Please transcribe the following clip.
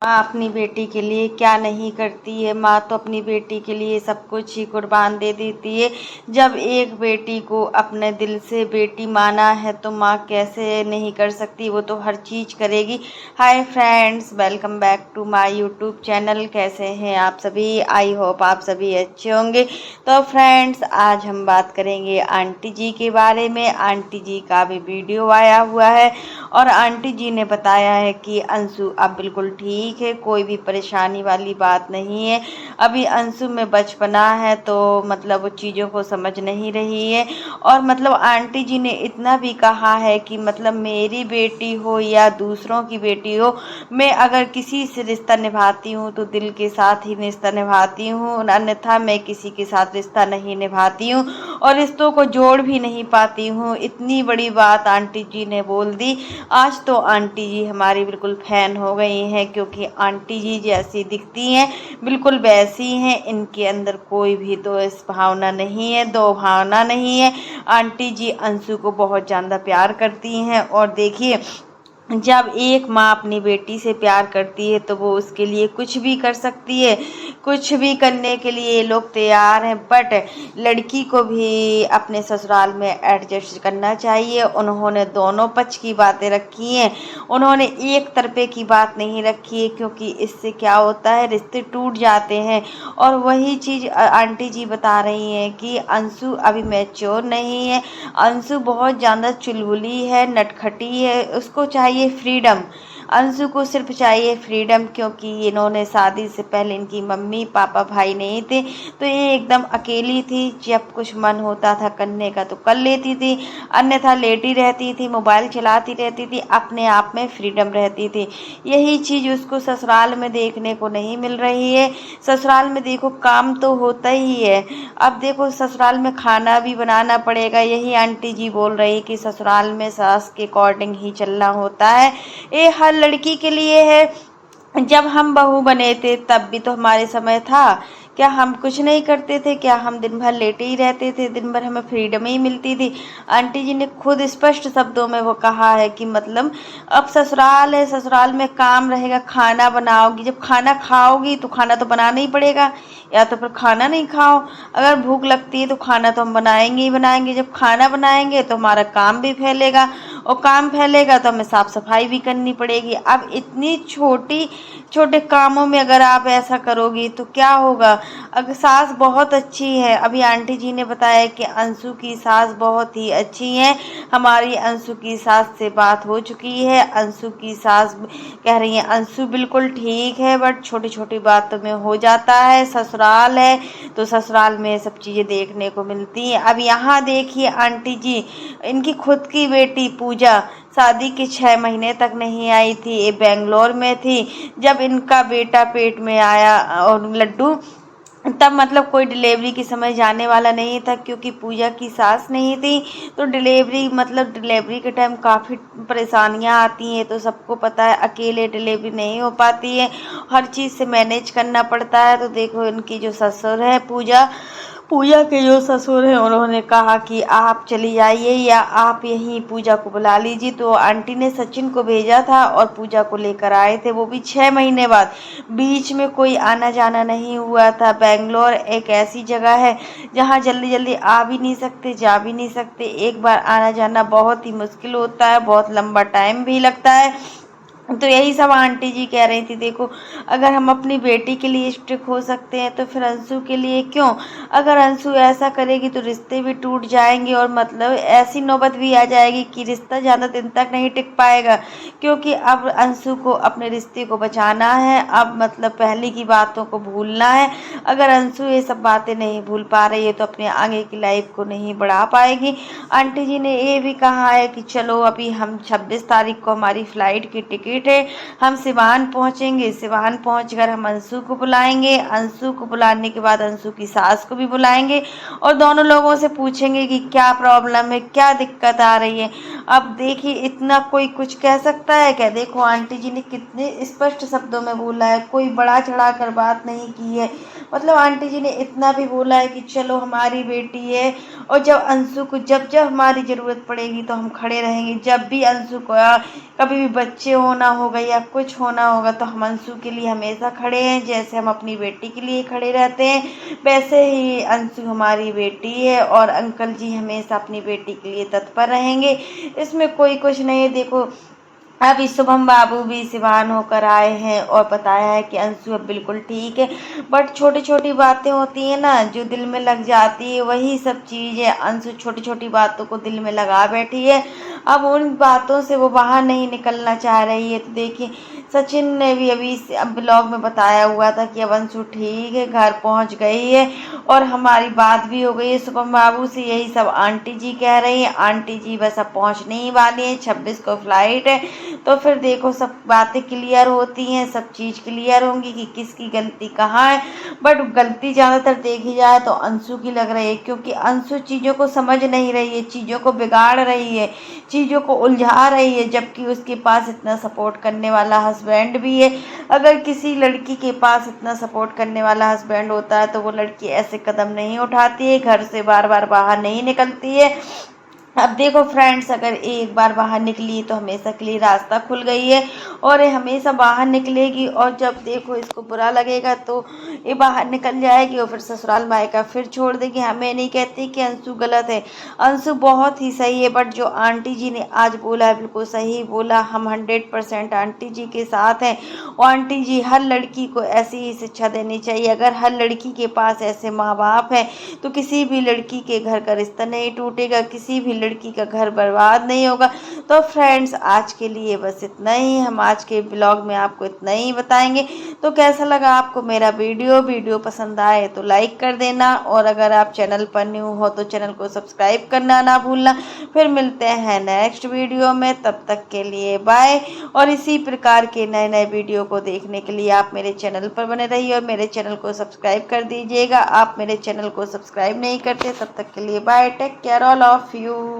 माँ अपनी बेटी के लिए क्या नहीं करती है। माँ तो अपनी बेटी के लिए सब कुछ ही कुर्बान दे देती है। जब एक बेटी को अपने दिल से बेटी माना है तो माँ कैसे नहीं कर सकती, वो तो हर चीज़ करेगी। Hi friends, welcome back to my YouTube channel. कैसे हैं आप सभी? आई होप आप सभी अच्छे होंगे। तो फ्रेंड्स, आज हम बात करेंगे आंटी जी के बारे में। आंटी जी का भी वीडियो आया हुआ है और आंटी जी ने बताया है कि अंशु अब बिल्कुल ठीक है, कोई भी परेशानी वाली बात नहीं है। अभी अंशु में बचपना है तो मतलब वो चीज़ों को समझ नहीं रही है। और मतलब आंटी जी ने इतना भी कहा है कि मतलब मेरी बेटी हो या दूसरों की बेटी हो, मैं अगर किसी से रिश्ता निभाती हूँ तो दिल के साथ ही रिश्ता निभाती हूँ, अन्यथा मैं किसी के साथ रिश्ता नहीं निभाती हूँ और रिश्तों को जोड़ भी नहीं पाती हूँ। इतनी बड़ी बात आंटी जी ने बोल दी। आज तो आंटी जी हमारी बिल्कुल फैन हो गई हैं, क्योंकि आंटी जी जैसी दिखती हैं बिल्कुल वैसी हैं। इनके अंदर कोई भी दो इस भावना नहीं है, दो भावना नहीं है। आंटी जी अंशु को बहुत ज़्यादा प्यार करती हैं और देखिए, जब एक माँ अपनी बेटी से प्यार करती है तो वो उसके लिए कुछ भी कर सकती है, कुछ भी करने के लिए लोग तैयार हैं। बट लड़की को भी अपने ससुराल में एडजस्ट करना चाहिए। उन्होंने दोनों पक्ष की बातें रखी हैं, उन्होंने एक तरफे की बात नहीं रखी है, क्योंकि इससे क्या होता है, रिश्ते टूट जाते हैं। और वही चीज़ आंटी जी बता रही हैं कि अंशु अभी मैच्योर नहीं है, अंशु बहुत ज़्यादा चुलबुली है, नटखटी है, उसको चाहिए फ्रीडम। अंशु को सिर्फ चाहिए फ्रीडम, क्योंकि इन्होंने शादी से पहले इनकी मम्मी पापा भाई नहीं थे, तो ये एकदम अकेली थी। जब कुछ मन होता था करने का तो कर लेती थी, अन्यथा लेटी रहती थी, मोबाइल चलाती रहती थी, अपने आप में फ्रीडम रहती थी। यही चीज़ उसको ससुराल में देखने को नहीं मिल रही है। ससुराल में देखो काम तो होता ही है, अब देखो ससुराल में खाना भी बनाना पड़ेगा। यही आंटी जी बोल रही कि ससुराल में सास के अकॉर्डिंग ही चलना होता है, ये हर लड़की के लिए है। जब हम बहू बने थे तब भी तो हमारे समय था, क्या हम कुछ नहीं करते थे? क्या हम दिन भर लेटे ही रहते थे? दिन भर हमें फ्रीडम ही मिलती थी। आंटी जी ने खुद स्पष्ट शब्दों में वो कहा है कि मतलब अब ससुराल है, ससुराल में काम रहेगा, खाना बनाओगी, जब खाना खाओगी तो खाना तो बनाना ही पड़ेगा, या तो फिर खाना नहीं खाओ। अगर भूख लगती है तो खाना तो हम बनाएंगे ही बनाएंगे, जब खाना बनाएंगे तो हमारा काम भी फैलेगा और काम फैलेगा तो हमें साफ सफाई भी करनी पड़ेगी। अब इतनी छोटी छोटे कामों में अगर आप ऐसा करोगी तो क्या होगा? अगर सास बहुत अच्छी है, अभी आंटी जी ने बताया कि अंशु की सास बहुत ही अच्छी है। हमारी अंशु की सास से बात हो चुकी है, अंशु की सास कह रही है अंशु बिल्कुल ठीक है, बट छोटी छोटी बातों में हो जाता है। ससुराल है तो ससुराल में सब चीज़ें देखने को मिलती हैं। अब यहाँ देखिए आंटी जी, इनकी खुद की बेटी पूजा शादी के 6 महीने तक नहीं आई थी, ये बेंगलोर में थी। जब इनका बेटा पेट में आया और लड्डू, तब मतलब कोई डिलीवरी के समय जाने वाला नहीं था, क्योंकि पूजा की सास नहीं थी। तो डिलीवरी मतलब डिलीवरी के टाइम काफ़ी परेशानियां आती हैं, तो सबको पता है अकेले डिलीवरी नहीं हो पाती है, हर चीज़ से मैनेज करना पड़ता है। तो देखो इनकी जो ससुर है पूजा, पूजा के जो ससुर हैं उन्होंने कहा कि आप चली जाइए या आप यहीं पूजा को बुला लीजिए। तो आंटी ने सचिन को भेजा था और पूजा को लेकर आए थे, वो भी 6 महीने बाद। बीच में कोई आना जाना नहीं हुआ था। बेंगलोर एक ऐसी जगह है जहाँ जल्दी जल्दी आ भी नहीं सकते, जा भी नहीं सकते। एक बार आना जाना बहुत ही मुश्किल होता है, बहुत लंबा टाइम भी लगता है। तो यही सब आंटी जी कह रही थी, देखो अगर हम अपनी बेटी के लिए स्ट्रिक्ट हो सकते हैं तो फिर अंशु के लिए क्यों? अगर अंशु ऐसा करेगी तो रिश्ते भी टूट जाएंगे और मतलब ऐसी नौबत भी आ जाएगी कि रिश्ता ज़्यादा दिन तक नहीं टिक पाएगा, क्योंकि अब अंशु को अपने रिश्ते को बचाना है। अब मतलब पहले की बातों को भूलना है। अगर अंशु ये सब बातें नहीं भूल पा रही है तो अपने आगे की लाइफ को नहीं बढ़ा पाएगी। आंटी जी ने ये भी कहा है कि चलो अभी हम 26 तारीख को हमारी फ़्लाइट की टिकट है, हम सिवान पहुंचेंगे, सिवान पहुंचकर हम अंशु को बुलाएंगे, अंशु को बुलाने के बाद अंशु की सास को भी बुलाएंगे और दोनों लोगों से पूछेंगे कि क्या प्रॉब्लम है, क्या दिक्कत आ रही है। अब देखिए इतना कोई कुछ कह सकता है क्या? देखो आंटी जी ने कितने स्पष्ट शब्दों में बोला है, कोई बड़ा चढ़ा कर बात नहीं की है। मतलब आंटी जी ने इतना भी बोला है कि चलो हमारी बेटी है, और जब अंशु को जब जब हमारी ज़रूरत पड़ेगी तो हम खड़े रहेंगे। जब भी अंशु को कभी भी बच्चे होना होगा या कुछ होना होगा तो हम अंशु के लिए हमेशा खड़े हैं। जैसे हम अपनी बेटी के लिए खड़े रहते हैं वैसे ही अंशु हमारी बेटी है, और अंकल जी हमेशा अपनी बेटी के लिए तत्पर रहेंगे। इसमें कोई कुछ नहीं है। देखो अभी शुभम बाबू भी सिवान होकर आए हैं और बताया है कि अंशु अब बिल्कुल ठीक है, बट छोटी छोटी बातें होती हैं ना जो दिल में लग जाती है, वही सब चीज़ है। अंशु छोटी छोटी बातों को दिल में लगा बैठी है। अब उन बातों से वो बाहर नहीं निकलना चाह रही है। तो देखिए सचिन ने भी अभी ब्लॉग में बताया हुआ था कि अब अंशु ठीक है, घर पहुंच गई है, और हमारी बात भी हो गई है शुभम बाबू से। यही सब आंटी जी कह रही हैं। आंटी जी बस अब पहुंचने ही वाली है, 26 को फ्लाइट है। तो फिर देखो सब बातें क्लियर होती हैं, सब चीज़ क्लियर होंगी कि किसकी गलती कहाँ है। बट गलती ज़्यादातर देखी जाए तो अंशु की लग रही है, क्योंकि अंशु चीज़ों को समझ नहीं रही है, चीज़ों को बिगाड़ रही है, चीज़ों को उलझा रही है, जबकि उसके पास इतना सपोर्ट करने वाला हस्बैंड भी है। अगर किसी लड़की के पास इतना सपोर्ट करने वाला हस्बैंड होता है तो वो लड़की ऐसे कदम नहीं उठाती है, घर से बार बार बाहर नहीं निकलती है। अब देखो फ्रेंड्स, अगर एक बार बाहर निकली तो हमेशा के लिए रास्ता खुल गई है, और ये हमेशा बाहर निकलेगी। और जब देखो इसको बुरा लगेगा तो ये बाहर निकल जाएगी और फिर ससुराल मायका फिर छोड़ देगी। हाँ, मैं नहीं कहती कि अंशु गलत है, अंशु बहुत ही सही है, बट जो आंटी जी ने आज बोला है बिल्कुल सही बोला। हम 100% आंटी जी के साथ हैं, और आंटी जी हर लड़की को ऐसी ही शिक्षा देनी चाहिए। अगर हर लड़की के पास ऐसे माँ बाप हैं तो किसी भी लड़की के घर का रिश्ता नहीं टूटेगा, किसी भी लड़की का घर बर्बाद नहीं होगा। तो फ्रेंड्स आज के लिए बस इतना ही, हम आज के ब्लॉग में आपको इतना ही बताएंगे। तो कैसा लगा आपको मेरा वीडियो पसंद आए तो लाइक कर देना, और अगर आप चैनल पर न्यू हो तो चैनल को सब्सक्राइब करना ना भूलना। फिर मिलते हैं नेक्स्ट वीडियो में, तब तक के लिए बाय। और इसी प्रकार के नए नए वीडियो को देखने के लिए आप मेरे चैनल पर बने रहिए और मेरे चैनल को सब्सक्राइब कर दीजिएगा। आप मेरे चैनल को सब्सक्राइब नहीं करते, तब तक के लिए bye, take care all of you.